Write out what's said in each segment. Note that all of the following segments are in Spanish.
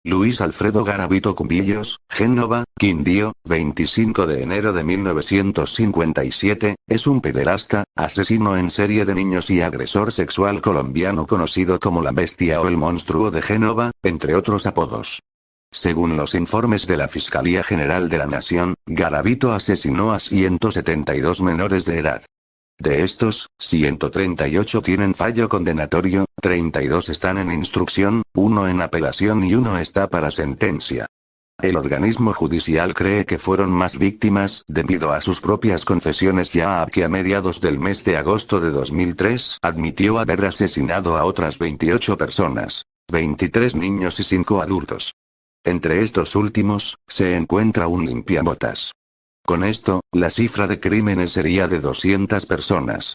Luis Alfredo Garavito Cubillos, Génova, Quindío, 25 de enero de 1957, es un pederasta, asesino en serie de niños y agresor sexual colombiano conocido como la Bestia o el Monstruo de Génova, entre otros apodos. Según los informes de la Fiscalía General de la Nación, Garavito asesinó a 172 menores de edad. De estos, 138 tienen fallo condenatorio, 32 están en instrucción, 1 en apelación y 1 está para sentencia. El organismo judicial cree que fueron más víctimas debido a sus propias confesiones, ya que a mediados del mes de agosto de 2003 admitió haber asesinado a otras 28 personas, 23 niños y 5 adultos. Entre estos últimos, se encuentra un limpiabotas. Con esto, la cifra de crímenes sería de 200 personas.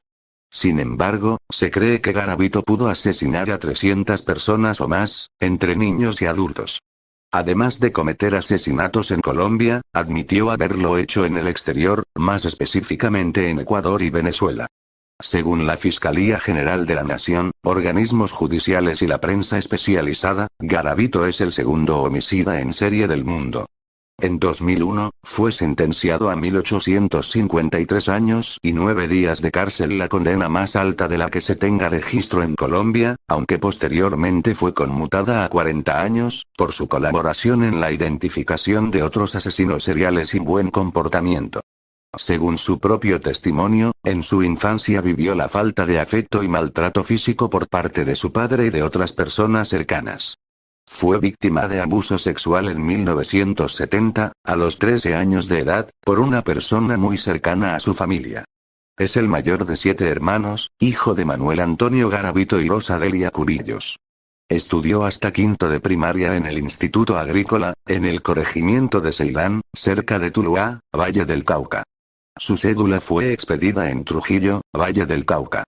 Sin embargo, se cree que Garavito pudo asesinar a 300 personas o más, entre niños y adultos. Además de cometer asesinatos en Colombia, admitió haberlo hecho en el exterior, más específicamente en Ecuador y Venezuela. Según la Fiscalía General de la Nación, organismos judiciales y la prensa especializada, Garavito es el segundo homicida en serie del mundo. En 2001, fue sentenciado a 1853 años y 9 días de cárcel, la condena más alta de la que se tenga registro en Colombia, aunque posteriormente fue conmutada a 40 años, por su colaboración en la identificación de otros asesinos seriales y buen comportamiento. Según su propio testimonio, en su infancia vivió la falta de afecto y maltrato físico por parte de su padre y de otras personas cercanas. Fue víctima de abuso sexual en 1970, a los 13 años de edad, por una persona muy cercana a su familia. Es el mayor de 7 hermanos, hijo de Manuel Antonio Garavito y Rosa Delia Cubillos. Estudió hasta quinto de primaria en el Instituto Agrícola, en el corregimiento de Ceilán, cerca de Tuluá, Valle del Cauca. Su cédula fue expedida en Trujillo, Valle del Cauca.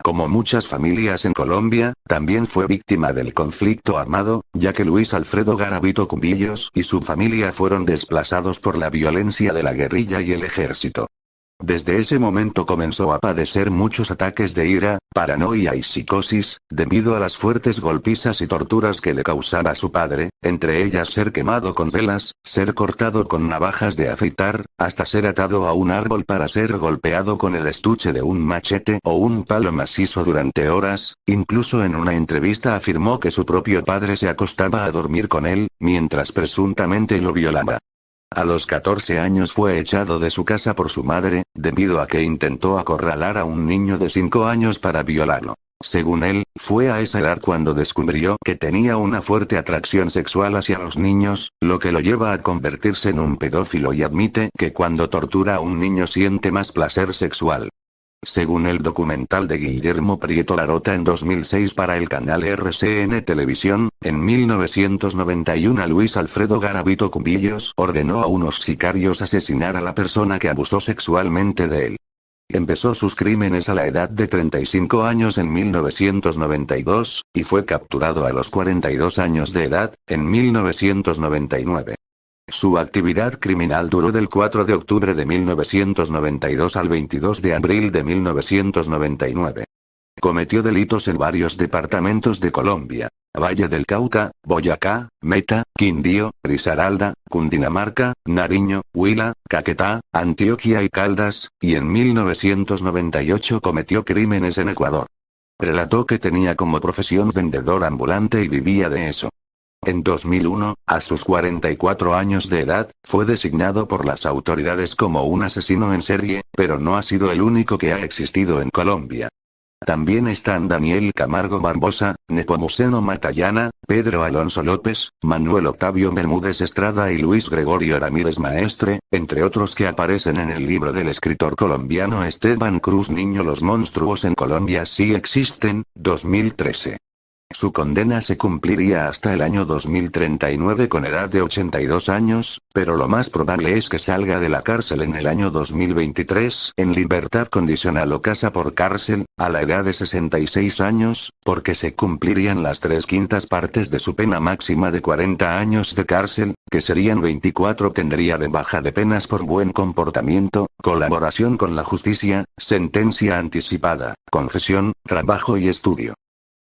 Como muchas familias en Colombia, también fue víctima del conflicto armado, ya que Luis Alfredo Garavito Cubillos y su familia fueron desplazados por la violencia de la guerrilla y el ejército. Desde ese momento comenzó a padecer muchos ataques de ira, paranoia y psicosis, debido a las fuertes golpizas y torturas que le causaba su padre, entre ellas ser quemado con velas, ser cortado con navajas de afeitar, hasta ser atado a un árbol para ser golpeado con el estuche de un machete o un palo macizo durante horas. Incluso en una entrevista afirmó que su propio padre se acostaba a dormir con él, mientras presuntamente lo violaba. A los 14 años fue echado de su casa por su madre, debido a que intentó acorralar a un niño de 5 años para violarlo. Según él, fue a esa edad cuando descubrió que tenía una fuerte atracción sexual hacia los niños, lo que lo lleva a convertirse en un pedófilo, y admite que cuando tortura a un niño siente más placer sexual. Según el documental de Guillermo Prieto Larota en 2006 para el canal RCN Televisión, en 1991 a Luis Alfredo Garavito Cubillos ordenó a unos sicarios asesinar a la persona que abusó sexualmente de él. Empezó sus crímenes a la edad de 35 años en 1992, y fue capturado a los 42 años de edad, en 1999. Su actividad criminal duró del 4 de octubre de 1992 al 22 de abril de 1999. Cometió delitos en varios departamentos de Colombia: Valle del Cauca, Boyacá, Meta, Quindío, Risaralda, Cundinamarca, Nariño, Huila, Caquetá, Antioquia y Caldas, y en 1998 cometió crímenes en Ecuador. Relató que tenía como profesión vendedor ambulante y vivía de eso. En 2001, a sus 44 años de edad, fue designado por las autoridades como un asesino en serie, pero no ha sido el único que ha existido en Colombia. También están Daniel Camargo Barbosa, Nepomuceno Matallana, Pedro Alonso López, Manuel Octavio Bermúdez Estrada y Luis Gregorio Ramírez Maestre, entre otros que aparecen en el libro del escritor colombiano Esteban Cruz Niño. Los monstruos en Colombia sí existen, 2013. Su condena se cumpliría hasta el año 2039 con edad de 82 años, pero lo más probable es que salga de la cárcel en el año 2023 en libertad condicional o casa por cárcel, a la edad de 66 años, porque se cumplirían las 3/5 partes de su pena máxima de 40 años de cárcel, que serían 24. Tendría de baja de penas por buen comportamiento, colaboración con la justicia, sentencia anticipada, confesión, trabajo y estudio.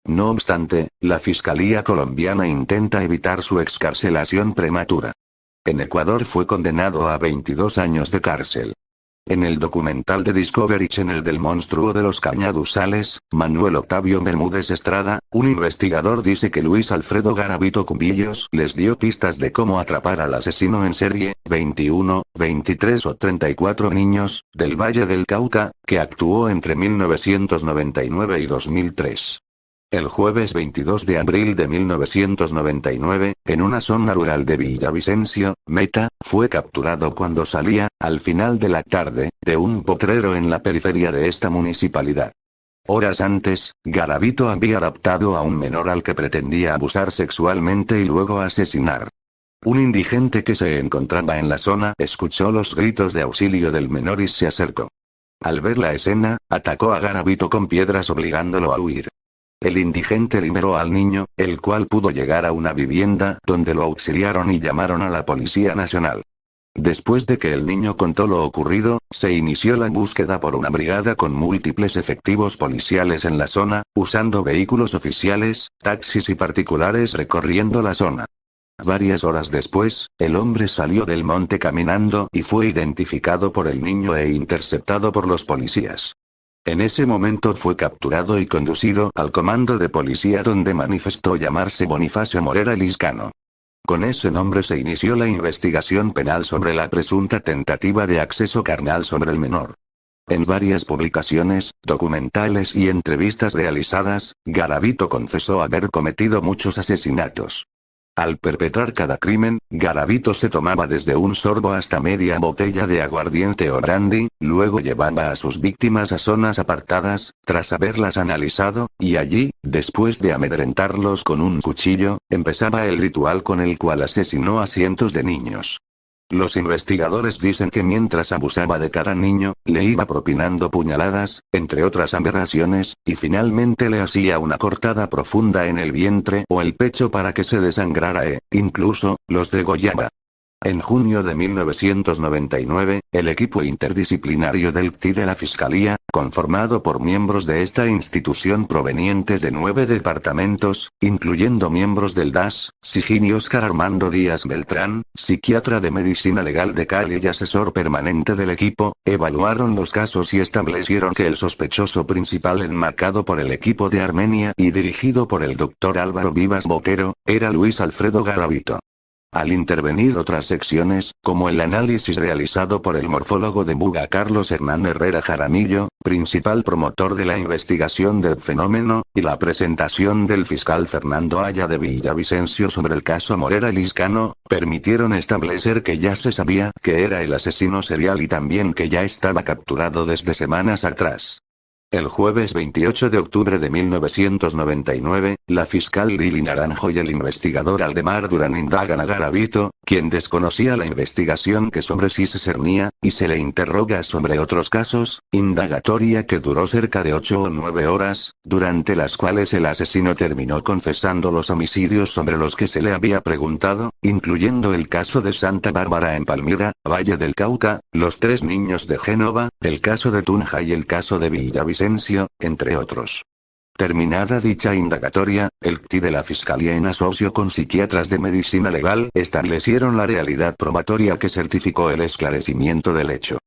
No obstante, la Fiscalía colombiana intenta evitar su excarcelación prematura. En Ecuador fue condenado a 22 años de cárcel. En el documental de Discovery Channel del monstruo de los Cañaduzales, Manuel Octavio Bermúdez Estrada, un investigador dice que Luis Alfredo Garavito Cubillos les dio pistas de cómo atrapar al asesino en serie, 21, 23 o 34 niños, del Valle del Cauca, que actuó entre 1999 y 2003. El jueves 22 de abril de 1999, en una zona rural de Villavicencio, Meta, fue capturado cuando salía, al final de la tarde, de un potrero en la periferia de esta municipalidad. Horas antes, Garavito había raptado a un menor al que pretendía abusar sexualmente y luego asesinar. Un indigente que se encontraba en la zona escuchó los gritos de auxilio del menor y se acercó. Al ver la escena, atacó a Garavito con piedras obligándolo a huir. El indigente liberó al niño, el cual pudo llegar a una vivienda donde lo auxiliaron y llamaron a la Policía Nacional. Después de que el niño contó lo ocurrido, se inició la búsqueda por una brigada con múltiples efectivos policiales en la zona, usando vehículos oficiales, taxis y particulares recorriendo la zona. Varias horas después, el hombre salió del monte caminando y fue identificado por el niño e interceptado por los policías. En ese momento fue capturado y conducido al comando de policía donde manifestó llamarse Bonifacio Morera Liscano. Con ese nombre se inició la investigación penal sobre la presunta tentativa de acceso carnal sobre el menor. En varias publicaciones, documentales y entrevistas realizadas, Garavito confesó haber cometido muchos asesinatos. Al perpetrar cada crimen, Garavito se tomaba desde un sorbo hasta media botella de aguardiente o brandy, luego llevaba a sus víctimas a zonas apartadas, tras haberlas analizado, y allí, después de amedrentarlos con un cuchillo, empezaba el ritual con el cual asesinó a cientos de niños. Los investigadores dicen que mientras abusaba de cada niño, le iba propinando puñaladas, entre otras aberraciones, y finalmente le hacía una cortada profunda en el vientre o el pecho para que se desangrara incluso, los degollaba. En junio de 1999, el equipo interdisciplinario del CTI de la Fiscalía, conformado por miembros de esta institución provenientes de 9 departamentos, incluyendo miembros del DAS, Sigini Óscar Armando Díaz Beltrán, psiquiatra de medicina legal de Cali y asesor permanente del equipo, evaluaron los casos y establecieron que el sospechoso principal enmarcado por el equipo de Armenia y dirigido por el Dr. Álvaro Vivas Botero, era Luis Alfredo Garavito. Al intervenir otras secciones, como el análisis realizado por el morfólogo de Buga Carlos Hernán Herrera Jaramillo, principal promotor de la investigación del fenómeno, y la presentación del fiscal Fernando Aya de Villavicencio sobre el caso Morera Liscano, permitieron establecer que ya se sabía que era el asesino serial y también que ya estaba capturado desde semanas atrás. El jueves 28 de octubre de 1999, la fiscal Lili Naranjo y el investigador Aldemar Durán indagan a Garavito, quien desconocía la investigación que sobre sí se cernía, y se le interroga sobre otros casos, indagatoria que duró cerca de 8 o 9 horas, durante las cuales el asesino terminó confesando los homicidios sobre los que se le había preguntado, incluyendo el caso de Santa Bárbara en Palmira, Valle del Cauca, los 3 niños de Génova, el caso de Tunja y el caso de Villavicencio, entre otros. Terminada dicha indagatoria, el CTI de la Fiscalía en asocio con psiquiatras de medicina legal establecieron la realidad probatoria que certificó el esclarecimiento del hecho.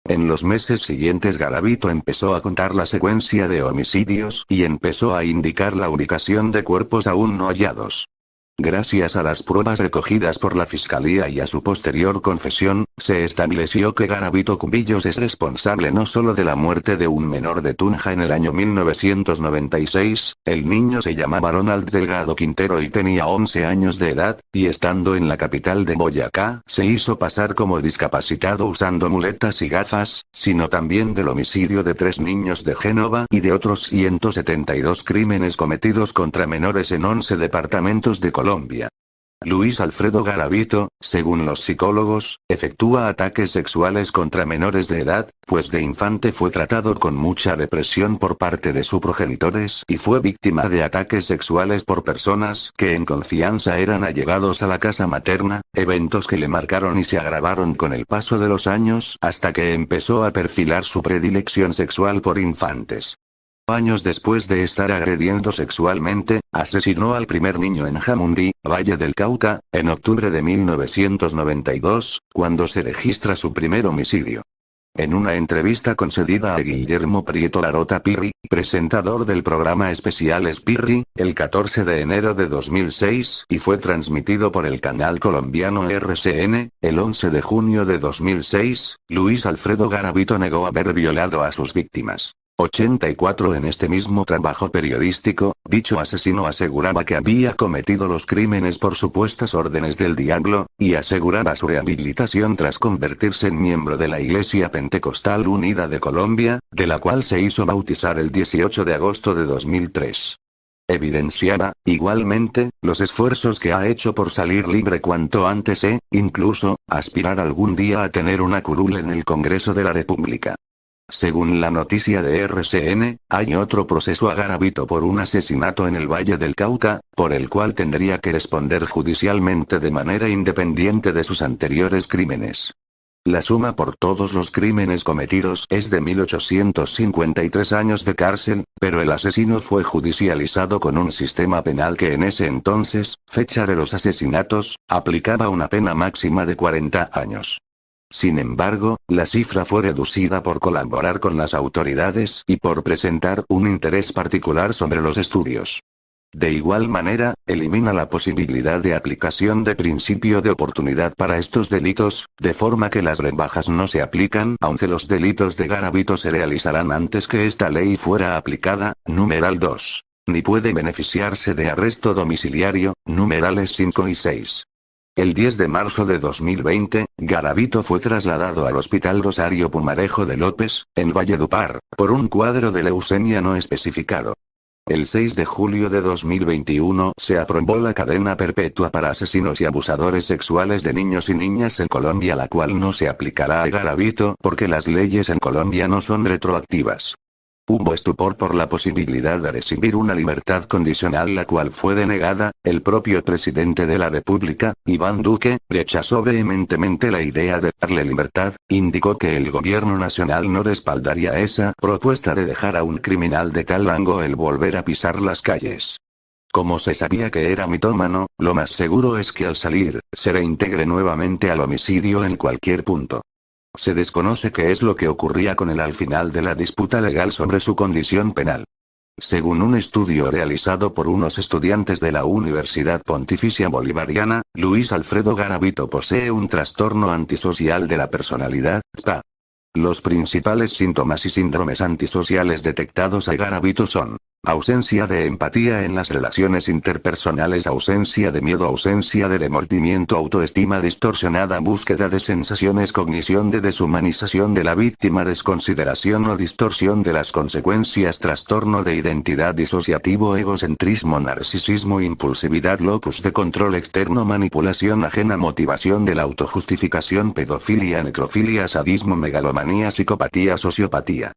En los meses siguientes Garavito empezó a contar la secuencia de homicidios y empezó a indicar la ubicación de cuerpos aún no hallados. Gracias a las pruebas recogidas por la Fiscalía y a su posterior confesión, se estableció que Garavito Cubillos es responsable no solo de la muerte de un menor de Tunja en el año 1996, el niño se llamaba Ronald Delgado Quintero y tenía 11 años de edad, y estando en la capital de Boyacá, se hizo pasar como discapacitado usando muletas y gafas, sino también del homicidio de 3 niños de Génova y de otros 172 crímenes cometidos contra menores en 11 departamentos de Colombia. Luis Alfredo Garavito, según los psicólogos, efectúa ataques sexuales contra menores de edad, pues de infante fue tratado con mucha depresión por parte de sus progenitores y fue víctima de ataques sexuales por personas que en confianza eran allegados a la casa materna, eventos que le marcaron y se agravaron con el paso de los años hasta que empezó a perfilar su predilección sexual por infantes. Años después de estar agrediendo sexualmente, asesinó al primer niño en Jamundí, Valle del Cauca, en octubre de 1992, cuando se registra su primer homicidio. En una entrevista concedida a Guillermo Prieto Larota Pirri, presentador del programa especial Espirri, el 14 de enero de 2006 y fue transmitido por el canal colombiano RCN, el 11 de junio de 2006, Luis Alfredo Garavito negó haber violado a sus víctimas. 84 En este mismo trabajo periodístico, dicho asesino aseguraba que había cometido los crímenes por supuestas órdenes del diablo, y aseguraba su rehabilitación tras convertirse en miembro de la Iglesia Pentecostal Unida de Colombia, de la cual se hizo bautizar el 18 de agosto de 2003. Evidenciaba, igualmente, los esfuerzos que ha hecho por salir libre cuanto antes e, incluso, aspirar algún día a tener una curul en el Congreso de la República. Según la noticia de RCN, hay otro proceso a Garavito por un asesinato en el Valle del Cauca, por el cual tendría que responder judicialmente de manera independiente de sus anteriores crímenes. La suma por todos los crímenes cometidos es de 1853 años de cárcel, pero el asesino fue judicializado con un sistema penal que en ese entonces, fecha de los asesinatos, aplicaba una pena máxima de 40 años. Sin embargo, la cifra fue reducida por colaborar con las autoridades y por presentar un interés particular sobre los estudios. De igual manera, elimina la posibilidad de aplicación de principio de oportunidad para estos delitos, de forma que las rebajas no se aplican aunque los delitos de Garavito se realizarán antes que esta ley fuera aplicada, numeral 2. Ni puede beneficiarse de arresto domiciliario, numerales 5 y 6. El 10 de marzo de 2020, Garavito fue trasladado al Hospital Rosario Pumarejo de López, en Valledupar, por un cuadro de leucemia no especificado. El 6 de julio de 2021 se aprobó la cadena perpetua para asesinos y abusadores sexuales de niños y niñas en Colombia, la cual no se aplicará a Garavito porque las leyes en Colombia no son retroactivas. Hubo estupor por la posibilidad de recibir una libertad condicional, la cual fue denegada. El propio presidente de la República, Iván Duque, rechazó vehementemente la idea de darle libertad, indicó que el gobierno nacional no respaldaría esa propuesta de dejar a un criminal de tal rango el volver a pisar las calles. Como se sabía que era mitómano, lo más seguro es que al salir, se reintegre nuevamente al homicidio en cualquier punto. Se desconoce qué es lo que ocurría con él al final de la disputa legal sobre su condición penal. Según un estudio realizado por unos estudiantes de la Universidad Pontificia Bolivariana, Luis Alfredo Garavito posee un trastorno antisocial de la personalidad, TAP. Los principales síntomas y síndromes antisociales detectados a Garavito son: ausencia de empatía en las relaciones interpersonales, ausencia de miedo, ausencia de remordimiento, autoestima distorsionada, búsqueda de sensaciones, cognición de deshumanización de la víctima, desconsideración o distorsión de las consecuencias, trastorno de identidad disociativo, egocentrismo, narcisismo, impulsividad, locus de control externo, manipulación ajena, motivación de la autojustificación, pedofilia, necrofilia, sadismo, megalomanía, psicopatía, sociopatía.